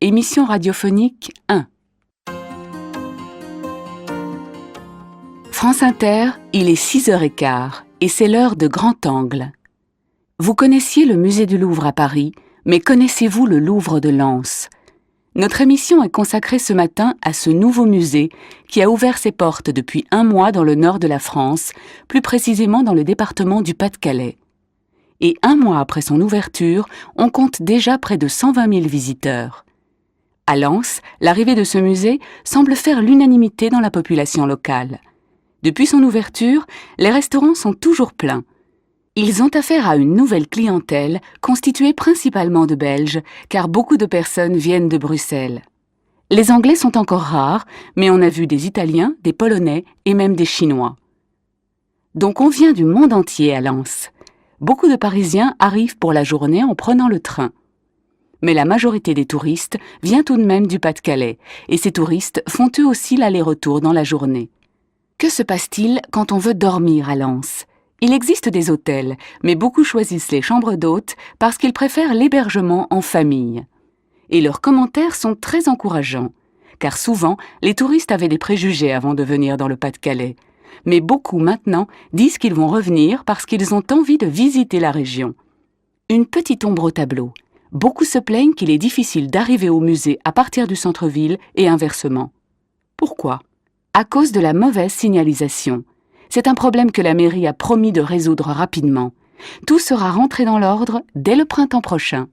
Émission radiophonique 1. France Inter, il est 6h15 et c'est l'heure de Grand Angle. Vous connaissiez le musée du Louvre à Paris, mais connaissez-vous le Louvre de Lens? Notre émission est consacrée ce matin à ce nouveau musée qui a ouvert ses portes depuis 1 mois dans le nord de la France, plus précisément dans le département du Pas-de-Calais. Et 1 mois après son ouverture, on compte déjà près de 120 000 visiteurs. À Lens, l'arrivée de ce musée semble faire l'unanimité dans la population locale. Depuis son ouverture, les restaurants sont toujours pleins. Ils ont affaire à une nouvelle clientèle constituée principalement de Belges, car beaucoup de personnes viennent de Bruxelles. Les Anglais sont encore rares, mais on a vu des Italiens, des Polonais et même des Chinois. Donc on vient du monde entier à Lens. Beaucoup de Parisiens arrivent pour la journée en prenant le train. Mais la majorité des touristes vient tout de même du Pas-de-Calais, et ces touristes font eux aussi l'aller-retour dans la journée. Que se passe-t-il quand on veut dormir à Lens ? Il existe des hôtels, mais beaucoup choisissent les chambres d'hôtes parce qu'ils préfèrent l'hébergement en famille. Et leurs commentaires sont très encourageants, car souvent, les touristes avaient des préjugés avant de venir dans le Pas-de-Calais. Mais beaucoup maintenant disent qu'ils vont revenir parce qu'ils ont envie de visiter la région. Une petite ombre au tableau. Beaucoup se plaignent qu'il est difficile d'arriver au musée à partir du centre-ville et inversement. Pourquoi ? À cause de la mauvaise signalisation. C'est un problème que la mairie a promis de résoudre rapidement. Tout sera rentré dans l'ordre dès le printemps prochain.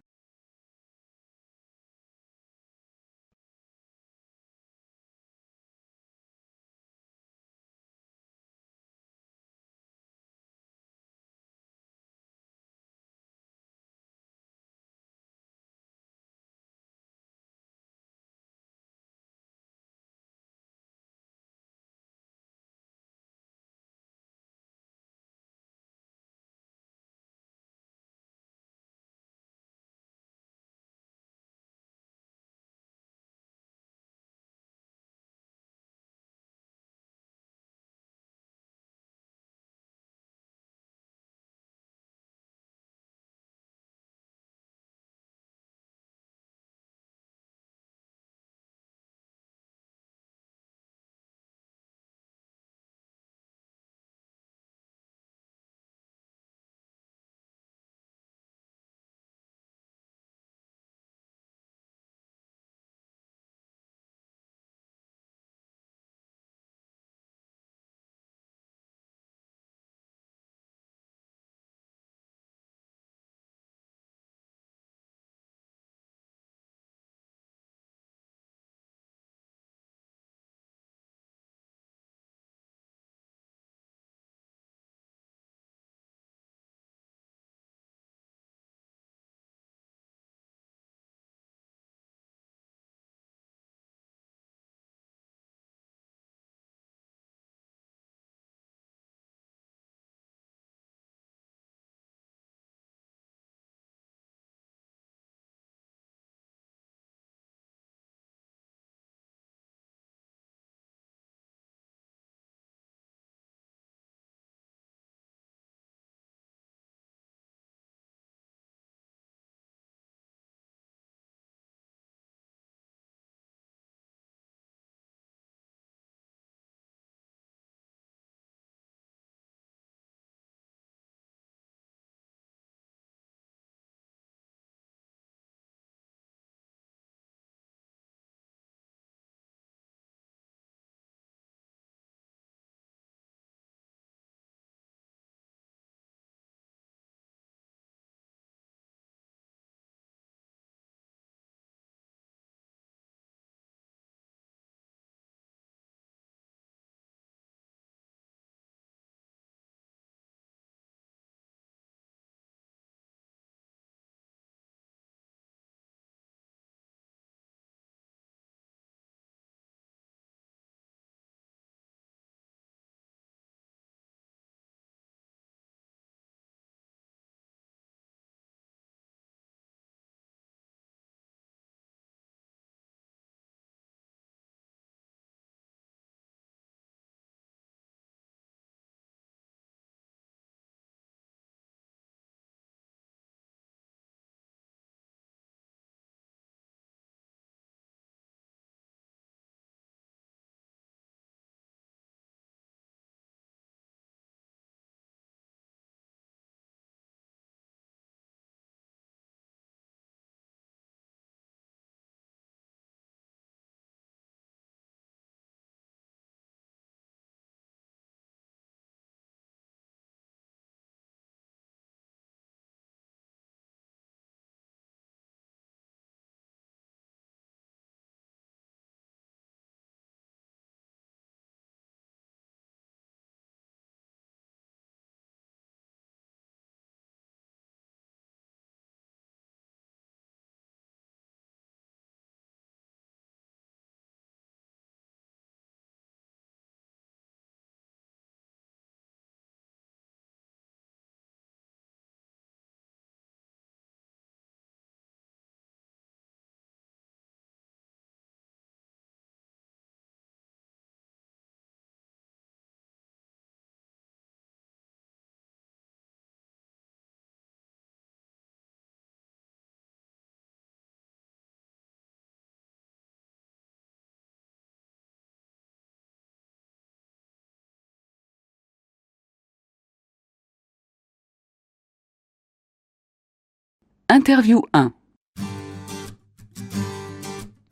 Interview 1.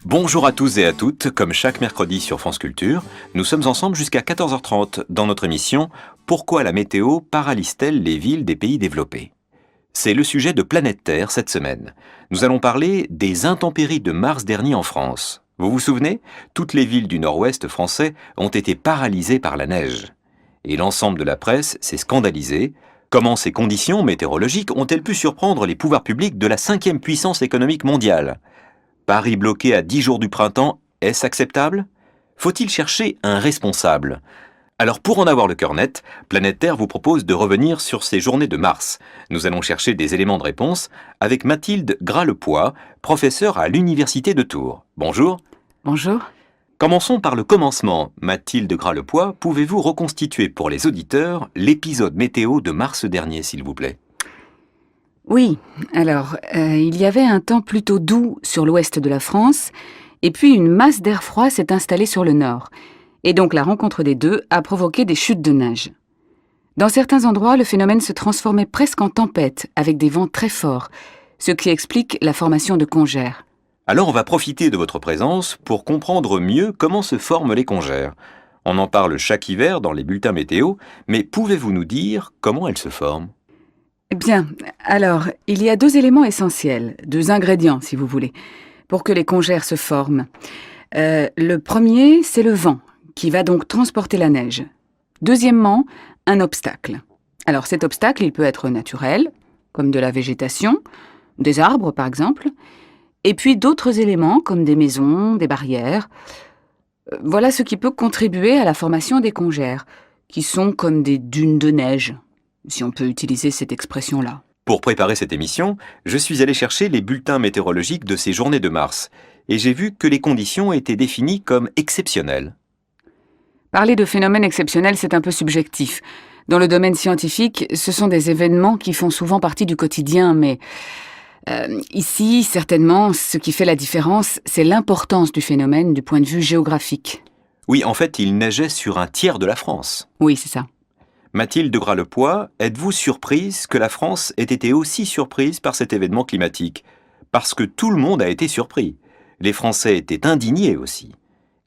Bonjour à tous et à toutes, comme chaque mercredi sur France Culture, nous sommes ensemble jusqu'à 14h30 dans notre émission « Pourquoi la météo paralyse-t-elle les villes des pays développés ?» C'est le sujet de Planète Terre cette semaine. Nous allons parler des intempéries de mars dernier en France. Vous vous souvenez ? Toutes les villes du nord-ouest français ont été paralysées par la neige. Et l'ensemble de la presse s'est scandalisé. Comment ces conditions météorologiques ont-elles pu surprendre les pouvoirs publics de la 5e puissance économique mondiale ? Paris bloqué à 10 jours du printemps, est-ce acceptable ? Faut-il chercher un responsable ? Alors pour en avoir le cœur net, Planète Terre vous propose de revenir sur ces journées de mars. Nous allons chercher des éléments de réponse avec Mathilde Gras-Lepoix, professeure à l'Université de Tours. Bonjour. Bonjour. Commençons par le commencement. Mathilde Gras-Lepoix, pouvez-vous reconstituer pour les auditeurs l'épisode météo de mars dernier, s'il vous plaît ? Oui, alors, il y avait un temps plutôt doux sur l'ouest de la France, et puis une masse d'air froid s'est installée sur le nord. Et donc la rencontre des deux a provoqué des chutes de neige. Dans certains endroits, le phénomène se transformait presque en tempête, avec des vents très forts, ce qui explique la formation de congères. Alors on va profiter de votre présence pour comprendre mieux comment se forment les congères. On en parle chaque hiver dans les bulletins météo, mais pouvez-vous nous dire comment elles se forment ? Bien, alors, il y a 2 éléments essentiels, 2 ingrédients si vous voulez, pour que les congères se forment. Le premier, c'est le vent, qui va donc transporter la neige. Deuxièmement, un obstacle. Alors cet obstacle, il peut être naturel, comme de la végétation, des arbres par exemple, et puis d'autres éléments comme des maisons, des barrières. Voilà ce qui peut contribuer à la formation des congères, qui sont comme des dunes de neige, si on peut utiliser cette expression-là. Pour préparer cette émission, je suis allé chercher les bulletins météorologiques de ces journées de mars, et j'ai vu que les conditions étaient définies comme exceptionnelles. Parler de phénomènes exceptionnels, c'est un peu subjectif. Dans le domaine scientifique, ce sont des événements qui font souvent partie du quotidien, mais ici, certainement, ce qui fait la différence, c'est l'importance du phénomène du point de vue géographique. Oui, en fait, il neigeait sur un tiers de la France. Oui, c'est ça. Mathilde Gras-Lepoix, êtes-vous surprise que la France ait été aussi surprise par cet événement climatique ? Parce que tout le monde a été surpris. Les Français étaient indignés aussi.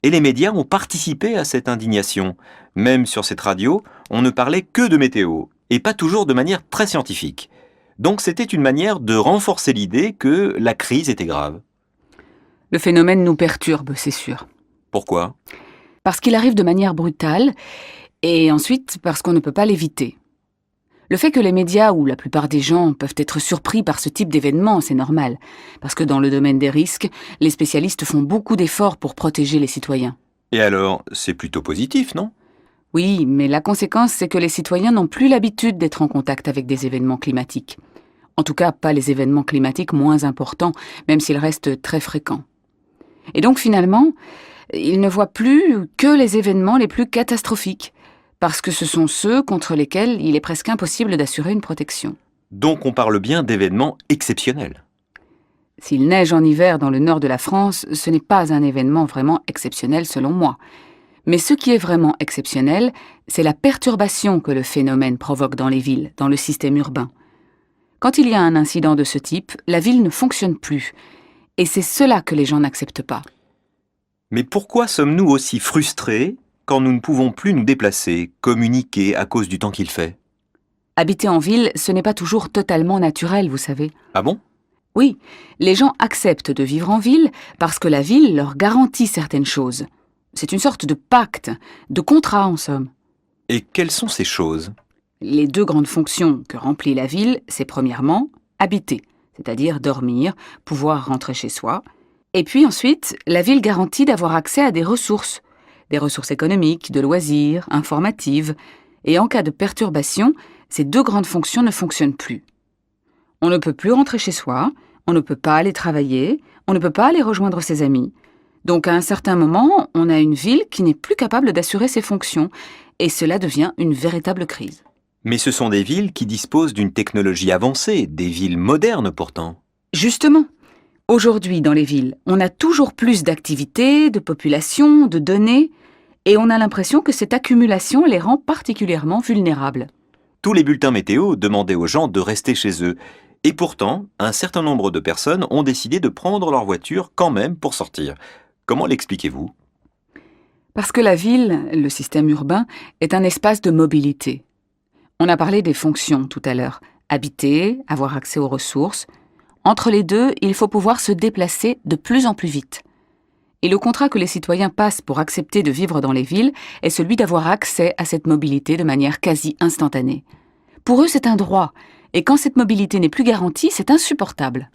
Et les médias ont participé à cette indignation. Même sur cette radio, on ne parlait que de météo, et pas toujours de manière très scientifique. Donc c'était une manière de renforcer l'idée que la crise était grave. Le phénomène nous perturbe, c'est sûr. Pourquoi ? Parce qu'il arrive de manière brutale, et ensuite parce qu'on ne peut pas l'éviter. Le fait que les médias ou la plupart des gens peuvent être surpris par ce type d'événement, c'est normal, parce que dans le domaine des risques, les spécialistes font beaucoup d'efforts pour protéger les citoyens. Et alors, c'est plutôt positif, non ? Oui, mais la conséquence, c'est que les citoyens n'ont plus l'habitude d'être en contact avec des événements climatiques. En tout cas, pas les événements climatiques moins importants, même s'ils restent très fréquents. Et donc finalement, ils ne voient plus que les événements les plus catastrophiques, parce que ce sont ceux contre lesquels il est presque impossible d'assurer une protection. Donc on parle bien d'événements exceptionnels. S'il neige en hiver dans le nord de la France, ce n'est pas un événement vraiment exceptionnel selon moi. Mais ce qui est vraiment exceptionnel, c'est la perturbation que le phénomène provoque dans les villes, dans le système urbain. Quand il y a un incident de ce type, la ville ne fonctionne plus. Et c'est cela que les gens n'acceptent pas. Mais pourquoi sommes-nous aussi frustrés quand nous ne pouvons plus nous déplacer, communiquer à cause du temps qu'il fait ? Habiter en ville, ce n'est pas toujours totalement naturel, vous savez. Ah bon ? Oui, les gens acceptent de vivre en ville parce que la ville leur garantit certaines choses. C'est une sorte de pacte, de contrat en somme. Et quelles sont ces choses ? Les 2 grandes fonctions que remplit la ville, c'est premièrement habiter, c'est-à-dire dormir, pouvoir rentrer chez soi. Et puis ensuite, la ville garantit d'avoir accès à des ressources économiques, de loisirs, informatives. Et en cas de perturbation, ces 2 grandes fonctions ne fonctionnent plus. On ne peut plus rentrer chez soi, on ne peut pas aller travailler, on ne peut pas aller rejoindre ses amis. Donc à un certain moment, on a une ville qui n'est plus capable d'assurer ses fonctions, et cela devient une véritable crise. Mais ce sont des villes qui disposent d'une technologie avancée, des villes modernes pourtant. Justement, aujourd'hui dans les villes, on a toujours plus d'activités, de population, de données, et on a l'impression que cette accumulation les rend particulièrement vulnérables. Tous les bulletins météo demandaient aux gens de rester chez eux. Et pourtant, un certain nombre de personnes ont décidé de prendre leur voiture quand même pour sortir. Comment l'expliquez-vous? Parce que la ville, le système urbain, est un espace de mobilité. On a parlé des fonctions tout à l'heure. Habiter, avoir accès aux ressources. Entre les deux, il faut pouvoir se déplacer de plus en plus vite. Et le contrat que les citoyens passent pour accepter de vivre dans les villes est celui d'avoir accès à cette mobilité de manière quasi instantanée. Pour eux, c'est un droit. Et quand cette mobilité n'est plus garantie, c'est insupportable.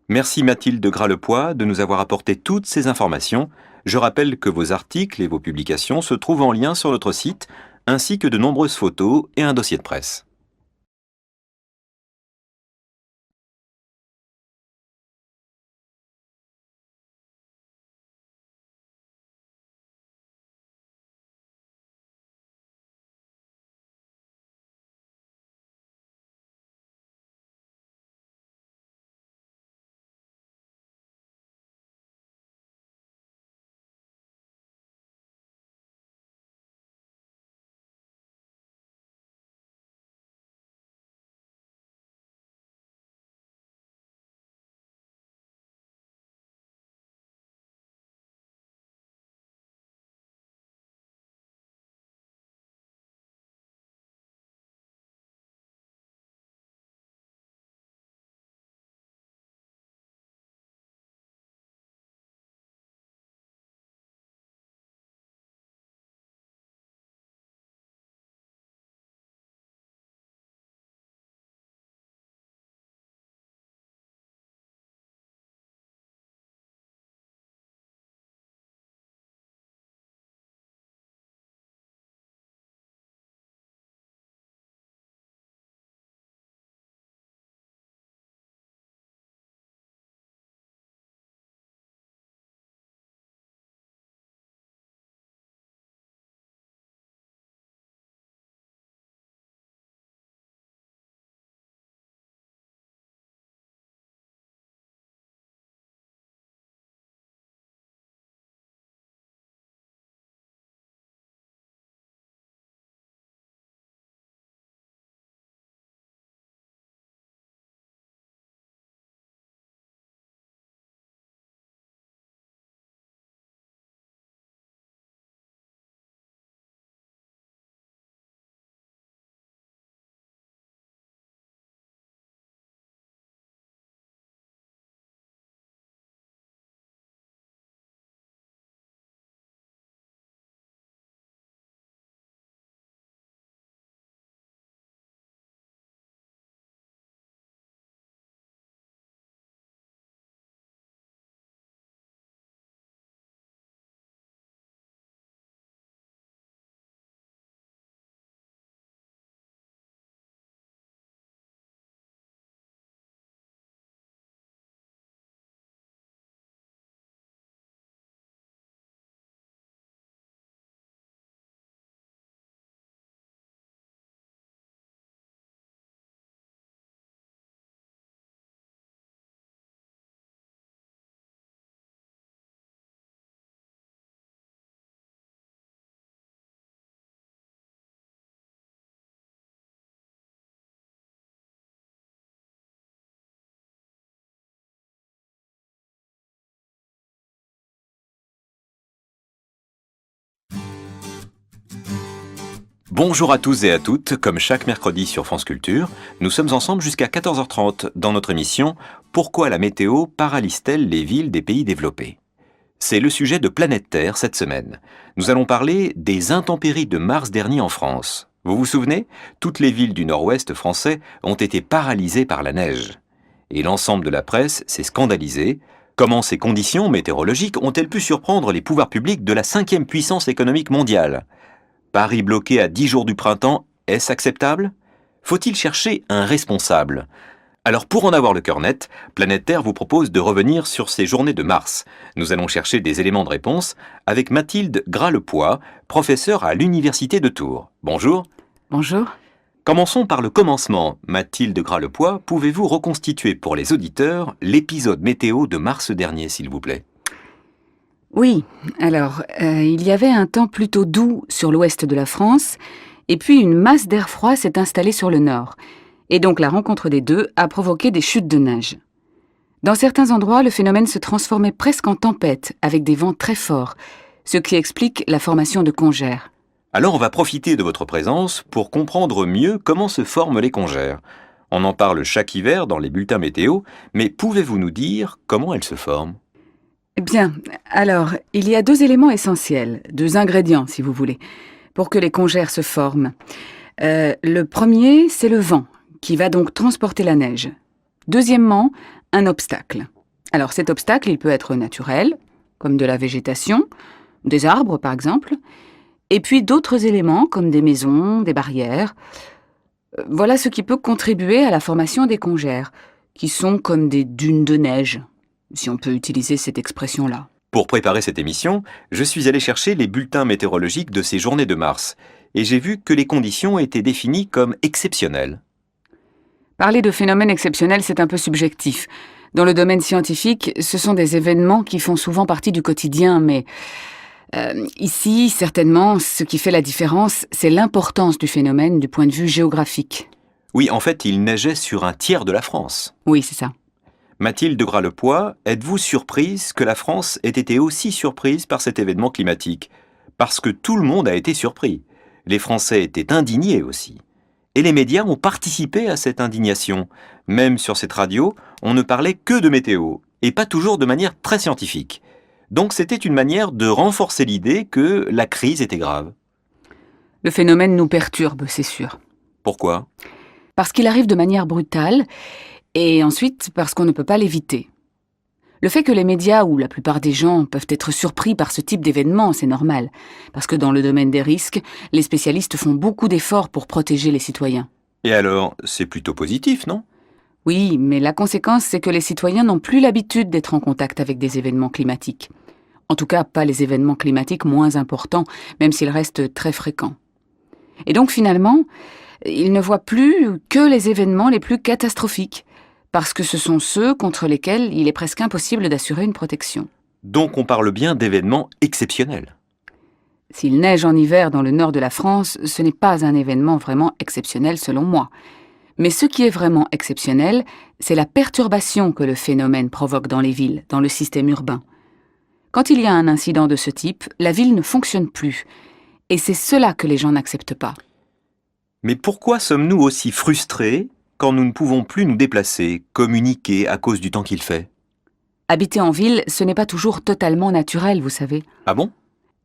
Merci Mathilde de Gras-le-Poix de nous avoir apporté toutes ces informations. Je rappelle que vos articles et vos publications se trouvent en lien sur notre site, ainsi que de nombreuses photos et un dossier de presse. Bonjour à tous et à toutes, comme chaque mercredi sur France Culture, nous sommes ensemble jusqu'à 14h30 dans notre émission « Pourquoi la météo paralyse-t-elle les villes des pays développés ?» C'est le sujet de Planète Terre cette semaine. Nous allons parler des intempéries de mars dernier en France. Vous vous souvenez? Toutes les villes du nord-ouest français ont été paralysées par la neige. Et l'ensemble de la presse s'est scandalisé. Comment ces conditions météorologiques ont-elles pu surprendre les pouvoirs publics de la 5e puissance économique mondiale? Paris bloqué à 10 jours du printemps, est-ce acceptable? Faut-il chercher un responsable? Alors pour en avoir le cœur net, Planète Terre vous propose de revenir sur ces journées de mars. Nous allons chercher des éléments de réponse avec Mathilde Gras-le-Poix, professeure à l'Université de Tours. Bonjour. Bonjour. Commençons par le commencement. Mathilde Gras-le-Poix, pouvez-vous reconstituer pour les auditeurs l'épisode météo de mars dernier, s'il vous plaît? Oui, alors, il y avait un temps plutôt doux sur l'ouest de la France, et puis une masse d'air froid s'est installée sur le nord. Et donc la rencontre des deux a provoqué des chutes de neige. Dans certains endroits, le phénomène se transformait presque en tempête, avec des vents très forts, ce qui explique la formation de congères. Alors on va profiter de votre présence pour comprendre mieux comment se forment les congères. On en parle chaque hiver dans les bulletins météo, mais pouvez-vous nous dire comment elles se forment? Bien, alors, il y a deux éléments essentiels, deux ingrédients si vous voulez, pour que les congères se forment. Le premier, c'est le vent, qui va donc transporter la neige. Deuxièmement, un obstacle. Alors cet obstacle, il peut être naturel, comme de la végétation, des arbres par exemple, et puis d'autres éléments comme des maisons, des barrières. Voilà ce qui peut contribuer à la formation des congères, qui sont comme des dunes de neige, si on peut utiliser cette expression-là. Pour préparer cette émission, je suis allé chercher les bulletins météorologiques de ces journées de mars, et j'ai vu que les conditions étaient définies comme exceptionnelles. Parler de phénomènes exceptionnels, c'est un peu subjectif. Dans le domaine scientifique, ce sont des événements qui font souvent partie du quotidien, mais ici, certainement, ce qui fait la différence, c'est l'importance du phénomène du point de vue géographique. Oui, en fait, il neigeait sur un tiers de la France. Oui, c'est ça. Mathilde Gras-Lepoix, êtes-vous surprise que la France ait été aussi surprise par cet événement climatique? Parce que tout le monde a été surpris. Les Français étaient indignés aussi. Et les médias ont participé à cette indignation. Même sur cette radio, on ne parlait que de météo, et pas toujours de manière très scientifique. Donc c'était une manière de renforcer l'idée que la crise était grave. Le phénomène nous perturbe, c'est sûr. Pourquoi? Parce qu'il arrive de manière brutale, et ensuite parce qu'on ne peut pas l'éviter. Le fait que les médias ou la plupart des gens peuvent être surpris par ce type d'événement, c'est normal, parce que dans le domaine des risques, les spécialistes font beaucoup d'efforts pour protéger les citoyens. Et alors, c'est plutôt positif, non? Oui, mais la conséquence, c'est que les citoyens n'ont plus l'habitude d'être en contact avec des événements climatiques. En tout cas, pas les événements climatiques moins importants, même s'ils restent très fréquents. Et donc finalement, ils ne voient plus que les événements les plus catastrophiques, parce que ce sont ceux contre lesquels il est presque impossible d'assurer une protection. Donc on parle bien d'événements exceptionnels. S'il neige en hiver dans le nord de la France, ce n'est pas un événement vraiment exceptionnel selon moi. Mais ce qui est vraiment exceptionnel, c'est la perturbation que le phénomène provoque dans les villes, dans le système urbain. Quand il y a un incident de ce type, la ville ne fonctionne plus. Et c'est cela que les gens n'acceptent pas. Mais pourquoi sommes-nous aussi frustrés quand nous ne pouvons plus nous déplacer, communiquer à cause du temps qu'il fait? Habiter en ville, ce n'est pas toujours totalement naturel, vous savez. Ah bon?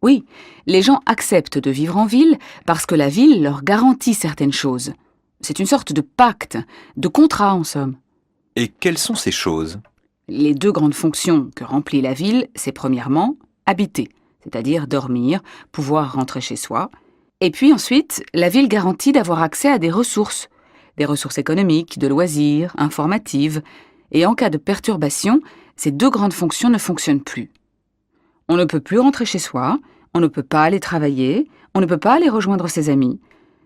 Oui, les gens acceptent de vivre en ville parce que la ville leur garantit certaines choses. C'est une sorte de pacte, de contrat en somme. Et quelles sont ces choses? Les deux grandes fonctions que remplit la ville, c'est premièrement habiter, c'est-à-dire dormir, pouvoir rentrer chez soi. Et puis ensuite, la ville garantit d'avoir accès à des ressources économiques, de loisirs, informatives. Et en cas de perturbation, ces deux grandes fonctions ne fonctionnent plus. On ne peut plus rentrer chez soi, on ne peut pas aller travailler, on ne peut pas aller rejoindre ses amis.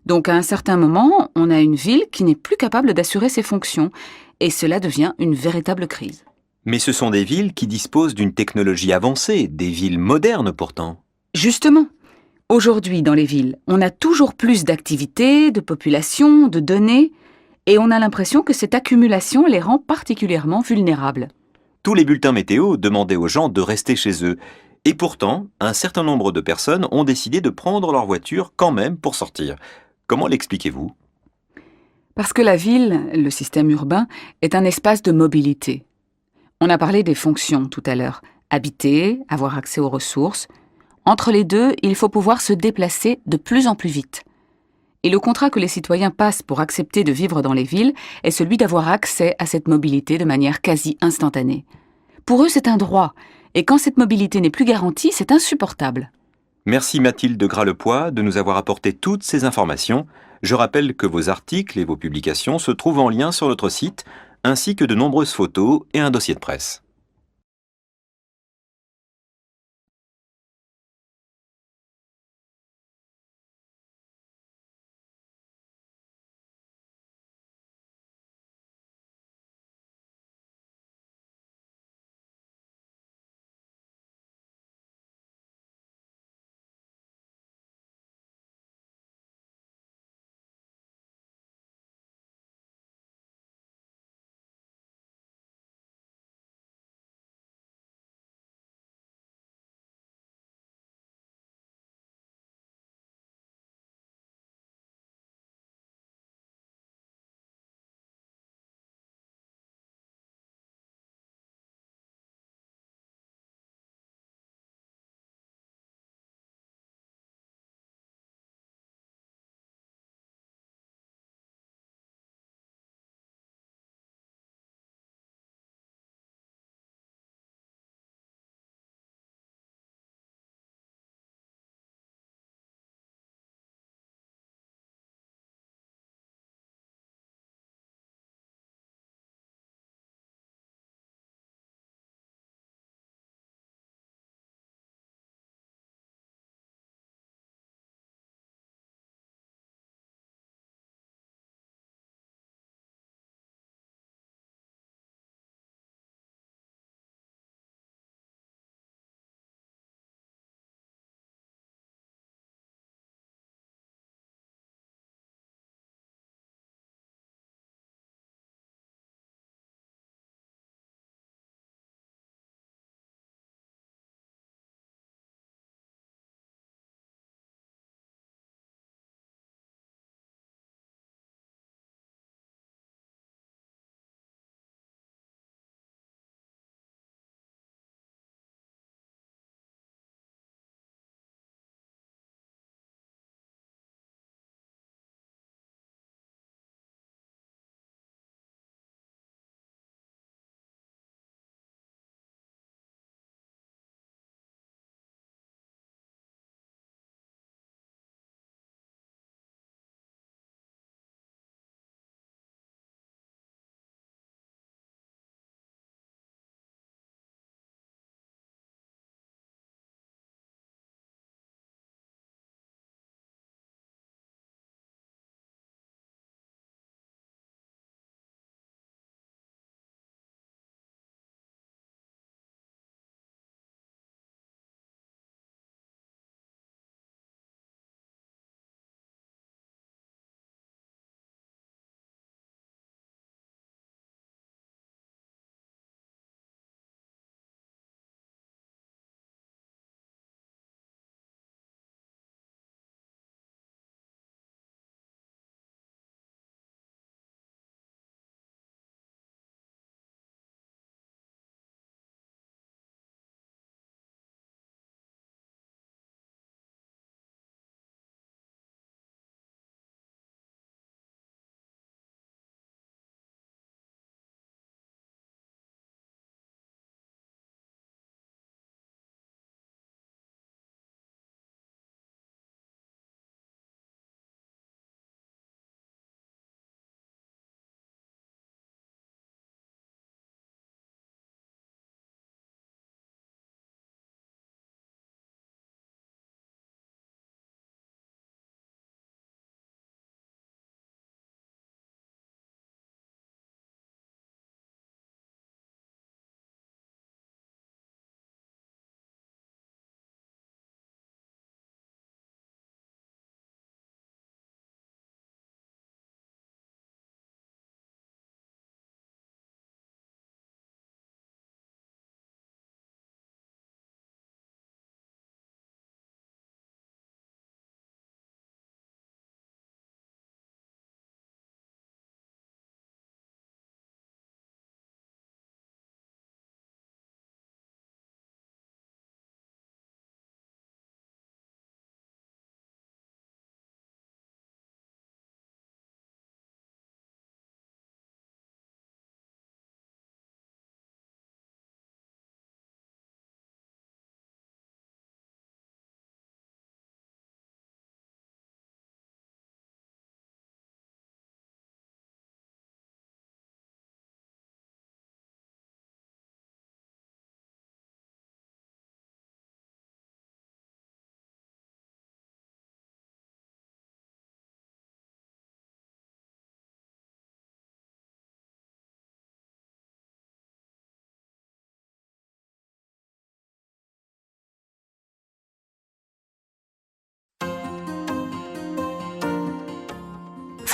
Donc à un certain moment, on a une ville qui n'est plus capable d'assurer ses fonctions, et cela devient une véritable crise. Mais ce sont des villes qui disposent d'une technologie avancée, des villes modernes pourtant. Justement, aujourd'hui dans les villes, on a toujours plus d'activités, de population, de données, et on a l'impression que cette accumulation les rend particulièrement vulnérables. Tous les bulletins météo demandaient aux gens de rester chez eux. Et pourtant, un certain nombre de personnes ont décidé de prendre leur voiture quand même pour sortir. Comment l'expliquez-vous? Parce que la ville, le système urbain, est un espace de mobilité. On a parlé des fonctions tout à l'heure. Habiter, avoir accès aux ressources. Entre les deux, il faut pouvoir se déplacer de plus en plus vite. Et le contrat que les citoyens passent pour accepter de vivre dans les villes est celui d'avoir accès à cette mobilité de manière quasi instantanée. Pour eux, c'est un droit. Et quand cette mobilité n'est plus garantie, c'est insupportable. Merci Mathilde Gras-Lepoix de nous avoir apporté toutes ces informations. Je rappelle que vos articles et vos publications se trouvent en lien sur notre site, ainsi que de nombreuses photos et un dossier de presse.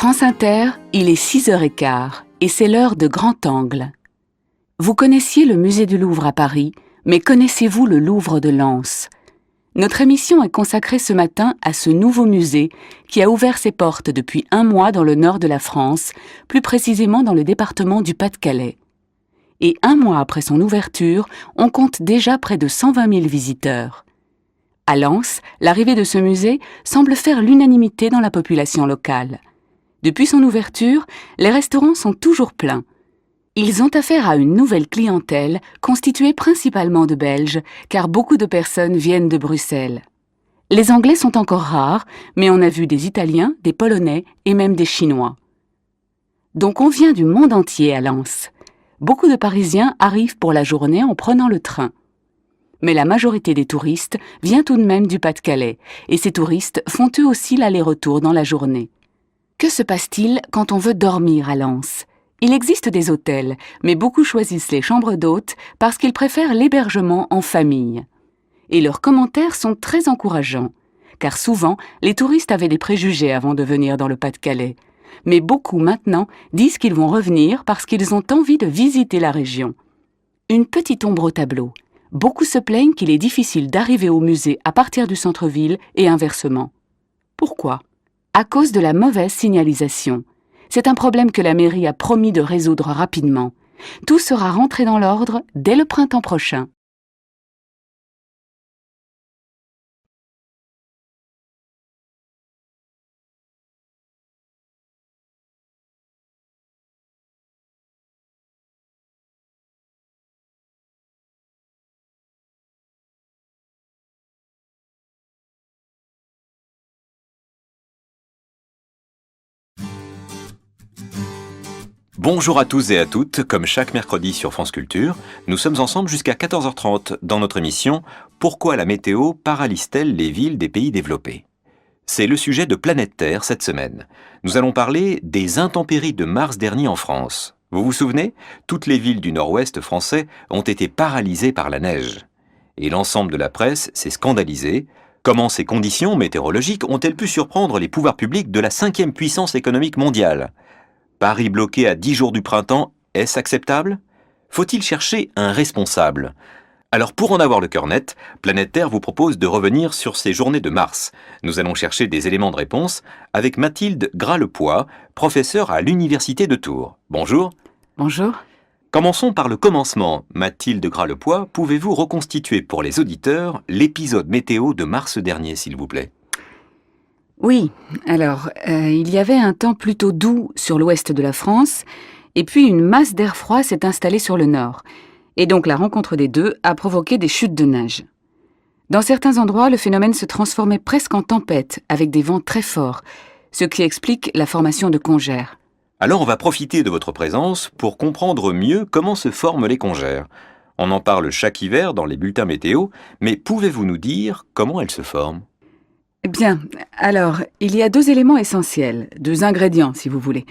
France Inter, il est 6h15 et c'est l'heure de Grand Angle. Vous connaissiez le musée du Louvre à Paris, mais connaissez-vous le Louvre de Lens ? Notre émission est consacrée ce matin à ce nouveau musée qui a ouvert ses portes depuis 1 mois dans le nord de la France, plus précisément dans le département du Pas-de-Calais. Et 1 mois après son ouverture, on compte déjà près de 120 000 visiteurs. À Lens, l'arrivée de ce musée semble faire l'unanimité dans la population locale. Depuis son ouverture, les restaurants sont toujours pleins. Ils ont affaire à une nouvelle clientèle constituée principalement de Belges, car beaucoup de personnes viennent de Bruxelles. Les Anglais sont encore rares, mais on a vu des Italiens, des Polonais et même des Chinois. Donc on vient du monde entier à Lens. Beaucoup de Parisiens arrivent pour la journée en prenant le train. Mais la majorité des touristes vient tout de même du Pas-de-Calais, et ces touristes font eux aussi l'aller-retour dans la journée. Que se passe-t-il quand on veut dormir à Lens ? Il existe des hôtels, mais beaucoup choisissent les chambres d'hôtes parce qu'ils préfèrent l'hébergement en famille. Et leurs commentaires sont très encourageants, car souvent, les touristes avaient des préjugés avant de venir dans le Pas-de-Calais. Mais beaucoup maintenant disent qu'ils vont revenir parce qu'ils ont envie de visiter la région. Une petite ombre au tableau. Beaucoup se plaignent qu'il est difficile d'arriver au musée à partir du centre-ville et inversement. Pourquoi ? À cause de la mauvaise signalisation. C'est un problème que la mairie a promis de résoudre rapidement. Tout sera rentré dans l'ordre dès le printemps prochain. Bonjour à tous et à toutes, comme chaque mercredi sur France Culture, nous sommes ensemble jusqu'à 14h30 dans notre émission « Pourquoi la météo paralyse-t-elle les villes des pays développés ?» C'est le sujet de Planète Terre cette semaine. Nous allons parler des intempéries de mars dernier en France. Vous vous souvenez ? Toutes les villes du nord-ouest français ont été paralysées par la neige. Et l'ensemble de la presse s'est scandalisé. Comment ces conditions météorologiques ont-elles pu surprendre les pouvoirs publics de la 5e puissance économique mondiale ? Paris bloqué à 10 jours du printemps, est-ce acceptable ? Faut-il chercher un responsable ? Alors pour en avoir le cœur net, Planète Terre vous propose de revenir sur ces journées de mars. Nous allons chercher des éléments de réponse avec Mathilde Gras-Lepoix, professeure à l'Université de Tours. Bonjour. Bonjour. Commençons par le commencement. Mathilde Gras-Lepoix, pouvez-vous reconstituer pour les auditeurs l'épisode météo de mars dernier, s'il vous plaît ? Oui, alors, il y avait un temps plutôt doux sur l'ouest de la France, et puis une masse d'air froid s'est installée sur le nord. Et donc la rencontre des deux a provoqué des chutes de neige. Dans certains endroits, le phénomène se transformait presque en tempête, avec des vents très forts, ce qui explique la formation de congères. Alors on va profiter de votre présence pour comprendre mieux comment se forment les congères. On en parle chaque hiver dans les bulletins météo, mais pouvez-vous nous dire comment elles se forment ? Bien, alors, il y a 2 éléments essentiels, 2 ingrédients si vous voulez,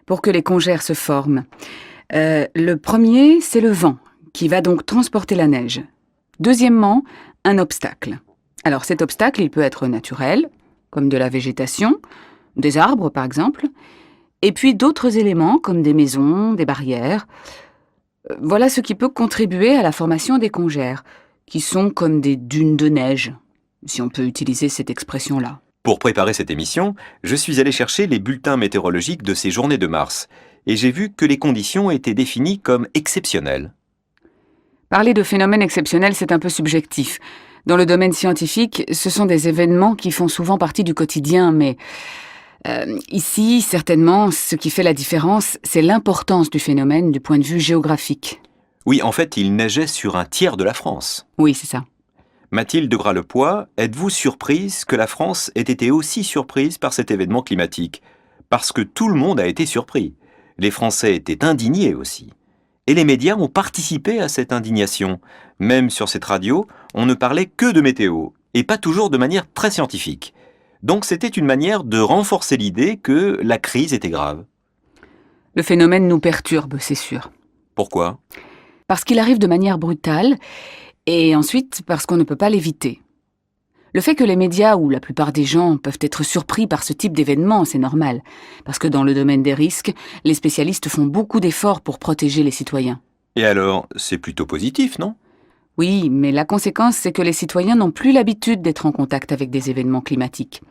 pour que les congères se forment. Le premier, c'est le vent, qui va donc transporter la neige. Deuxièmement, un obstacle. Alors cet obstacle, il peut être naturel, comme de la végétation, des arbres par exemple, et puis d'autres éléments comme des maisons, des barrières. Voilà ce qui peut contribuer à la formation des congères, qui sont comme des dunes de neige, si on peut utiliser cette expression-là. Pour préparer cette émission, je suis allé chercher les bulletins météorologiques de ces journées de mars, et j'ai vu que les conditions étaient définies comme exceptionnelles. Parler de phénomènes exceptionnels, c'est un peu subjectif. Dans le domaine scientifique, ce sont des événements qui font souvent partie du quotidien, mais ici, certainement, ce qui fait la différence, c'est l'importance du phénomène du point de vue géographique. Oui, en fait, il neigeait sur un tiers de la France. Oui, c'est ça. Mathilde Gras-Lepoix, êtes-vous surprise que la France ait été aussi surprise par cet événement climatique ? Parce que tout le monde a été surpris. Les Français étaient indignés aussi. Et les médias ont participé à cette indignation. Même sur cette radio, on ne parlait que de météo, et pas toujours de manière très scientifique. Donc c'était une manière de renforcer l'idée que la crise était grave. Le phénomène nous perturbe, c'est sûr. Pourquoi ? Parce qu'il arrive de manière brutale, et ensuite parce qu'on ne peut pas l'éviter. Le fait que les médias ou la plupart des gens peuvent être surpris par ce type d'événement, c'est normal, parce que dans le domaine des risques, les spécialistes font beaucoup d'efforts pour protéger les citoyens. Et alors, c'est plutôt positif, non? Oui, mais la conséquence, c'est que les citoyens n'ont plus l'habitude d'être en contact avec des événements climatiques.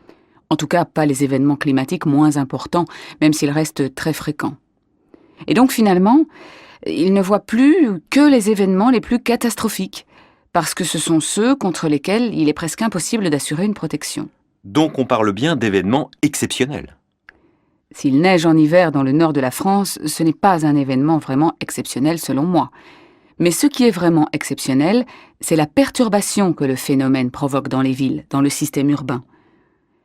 En tout cas, pas les événements climatiques moins importants, même s'ils restent très fréquents. Et donc finalement, ils ne voient plus que les événements les plus catastrophiques, parce que ce sont ceux contre lesquels il est presque impossible d'assurer une protection. Donc on parle bien d'événements exceptionnels. S'il neige en hiver dans le nord de la France, ce n'est pas un événement vraiment exceptionnel selon moi. Mais ce qui est vraiment exceptionnel, c'est la perturbation que le phénomène provoque dans les villes, dans le système urbain.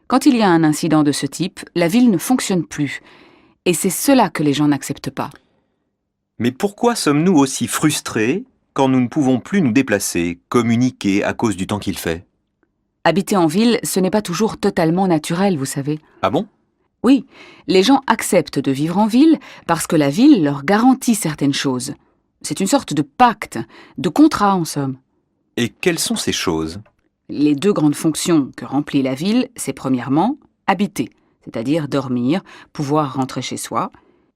Quand il y a un incident de ce type, la ville ne fonctionne plus. Et c'est cela que les gens n'acceptent pas. Mais pourquoi sommes-nous aussi frustrés quand nous ne pouvons plus nous déplacer, communiquer à cause du temps qu'il fait? Habiter en ville, ce n'est pas toujours totalement naturel, vous savez. Ah bon? Oui, les gens acceptent de vivre en ville parce que la ville leur garantit certaines choses. C'est une sorte de pacte, de contrat en somme. Et quelles sont ces choses? Les deux grandes fonctions que remplit la ville, c'est premièrement habiter, c'est-à-dire dormir, pouvoir rentrer chez soi.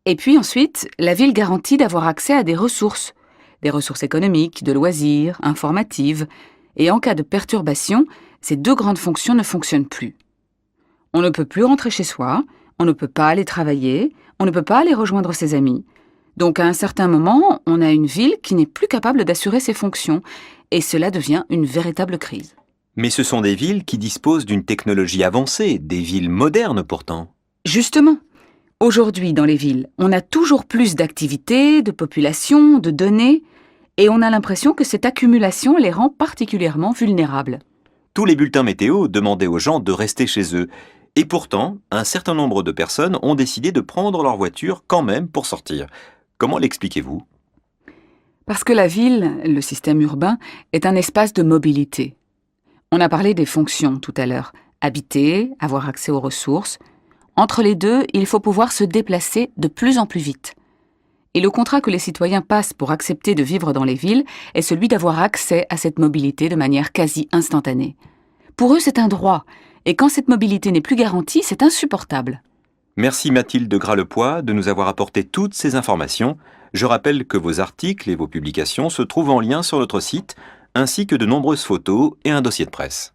Et puis ensuite, la ville garantit d'avoir accès à des ressources économiques, de loisirs, informatives. Et en cas de perturbation, ces deux grandes fonctions ne fonctionnent plus. On ne peut plus rentrer chez soi, on ne peut pas aller travailler, on ne peut pas aller rejoindre ses amis. Donc à un certain moment, on a une ville qui n'est plus capable d'assurer ses fonctions, et cela devient une véritable crise. Mais ce sont des villes qui disposent d'une technologie avancée, des villes modernes pourtant. Justement, aujourd'hui dans les villes, on a toujours plus d'activités, de population, de données, et on a l'impression que cette accumulation les rend particulièrement vulnérables. Tous les bulletins météo demandaient aux gens de rester chez eux. Et pourtant, un certain nombre de personnes ont décidé de prendre leur voiture quand même pour sortir. Comment l'expliquez-vous? Parce que la ville, le système urbain, est un espace de mobilité. On a parlé des fonctions tout à l'heure. Habiter, avoir accès aux ressources. Entre les deux, il faut pouvoir se déplacer de plus en plus vite. Et le contrat que les citoyens passent pour accepter de vivre dans les villes est celui d'avoir accès à cette mobilité de manière quasi instantanée. Pour eux, c'est un droit. Et quand cette mobilité n'est plus garantie, c'est insupportable. Merci Mathilde de Gras-le-Poix de nous avoir apporté toutes ces informations. Je rappelle que vos articles et vos publications se trouvent en lien sur notre site, ainsi que de nombreuses photos et un dossier de presse.